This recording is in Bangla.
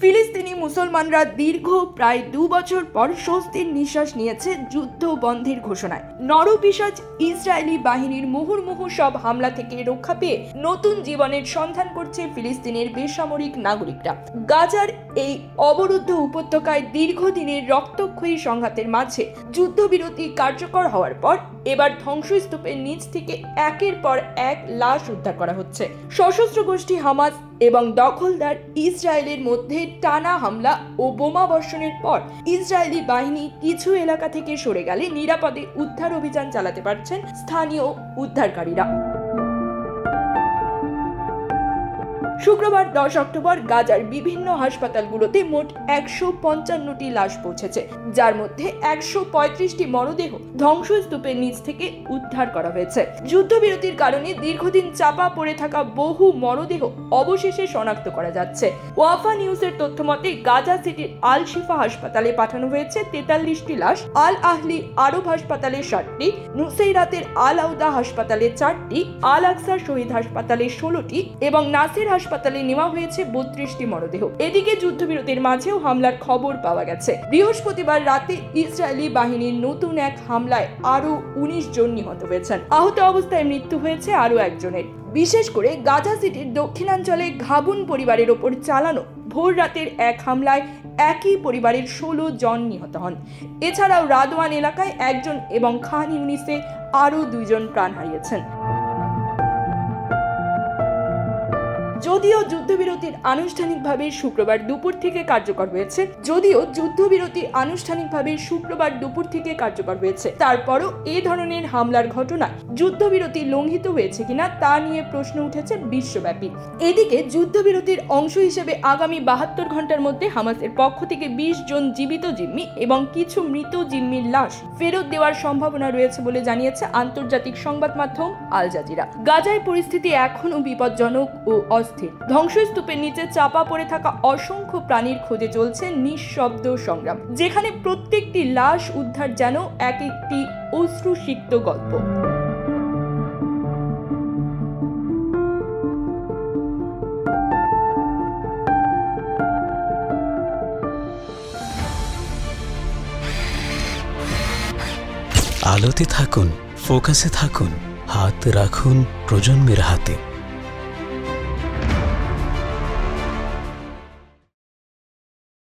ফিলিস্তিনি মুসলমানরা দীর্ঘ প্রায় 2 বছর পর স্বস্তির নিঃশ্বাস নিয়েছে যুদ্ধ বন্ধের ঘোষণায়। নরপিশাচ ইসরায়েলি বাহিনীর মুহুর্মুহু সব হামলা থেকে রক্ষা পেয়ে নতুন জীবনের সন্ধান করছে ফিলিস্তিনের বেসামরিক নাগরিকরা। গাজার এই অবরুদ্ধ উপত্যকায় দীর্ঘদিনের রক্তক্ষয়ী সংঘাতের মাঝে যুদ্ধবিরতি কার্যকর হওয়ার পর এবার ধ্বংসস্তূপের নিচ থেকে একের পর এক লাশ উদ্ধার করা হচ্ছে। সশস্ত্র গোষ্ঠী হামাস এবং দখলদার ইসরায়েলের মধ্যে টানা হামলা ও বোমা বর্ষণের পর ইসরায়েলি বাহিনী কিছু এলাকা থেকে সরে গেলে নিরাপদে উদ্ধার অভিযান চালাতে পারছেন স্থানীয় উদ্ধারকারীরা। শুক্রবার 10 অক্টোবর গাজার বিভিন্ন হাসপাতালগুলোতে মোট 155টি লাশ পৌঁছেছে, যার মধ্যে 135টি মরদেহ ধ্বংসস্তূপের নিচ থেকে উদ্ধার করা হয়েছে। যুদ্ধবিরতির কারণে দীর্ঘদিন চাপা পড়ে থাকা বহু মরদেহ অবশেষে শনাক্ত করা যাচ্ছে। ওয়াফা নিউজের তথ্য মতে গাজা সিটির আল শিফা হাসপাতালে পাঠানো হয়েছে 43টি লাশ, আল আহলি আরব হাসপাতালে 7টি, নুসেইরাতের আল আউদা হাসপাতালে 4টি, আল আকসার শহীদ হাসপাতালে 16টি এবং নাসির হাসপাতালে নেওয়া হয়েছে 32টি মরদেহ। এদিকে যুদ্ধবিরতির মাঝেও হামলার খবর পাওয়া গেছে। বৃহস্পতিবার রাতে ইসরায়েলি বাহিনীর নতুন এক হামলায় আরো 19 জন নিহত হয়েছেন। আহত অবস্থায় মৃত্যু হয়েছে আরো একজনের। বিশেষ করে গাজা সিটির দক্ষিণাঞ্চলে ঘাবুন পরিবারের ওপর চালানো ভোর রাতের এক হামলায় একই পরিবারের 16 জন নিহত হন। এছাড়াও রাদওয়ান এলাকায় 1 জন এবং খান ইউনিসে আরো 2 জন প্রাণ হারিয়েছেন। যদিও যুদ্ধবিরতির আনুষ্ঠানিকভাবে শুক্রবার দুপুর থেকে কার্যকর হয়েছে, তারপরও এ ধরনের হামলার ঘটনা যুদ্ধবিরতি লঙ্ঘিত হয়েছে কিনা তা নিয়ে প্রশ্ন উঠেছে বিশ্বব্যাপী। এদিকে যুদ্ধবিরতির অংশ হিসেবে আগামী 72 ঘন্টার মধ্যে হামাসের পক্ষ থেকে 20 জন জীবিত জিম্মি এবং কিছু মৃত জিম্মির লাশ ফেরত দেওয়ার সম্ভাবনা রয়েছে বলে জানিয়েছে আন্তর্জাতিক সংবাদ মাধ্যম আল জাজিরা। গাজায় পরিস্থিতি এখনও বিপজ্জনক ও ধ্বংসস্তূপের নিচে চাপা পড়ে থাকা অসংখ্য প্রাণীর খোঁজে চলছে নিঃশব্দ সংগ্রাম, যেখানে প্রত্যেকটি লাশ উদ্ধার যেন এক একটি অশ্রুসিক্ত গল্প। আলোতে থাকুন, ফোকাসে থাকুন, হাত রাখুন প্রজন্মের হাতে।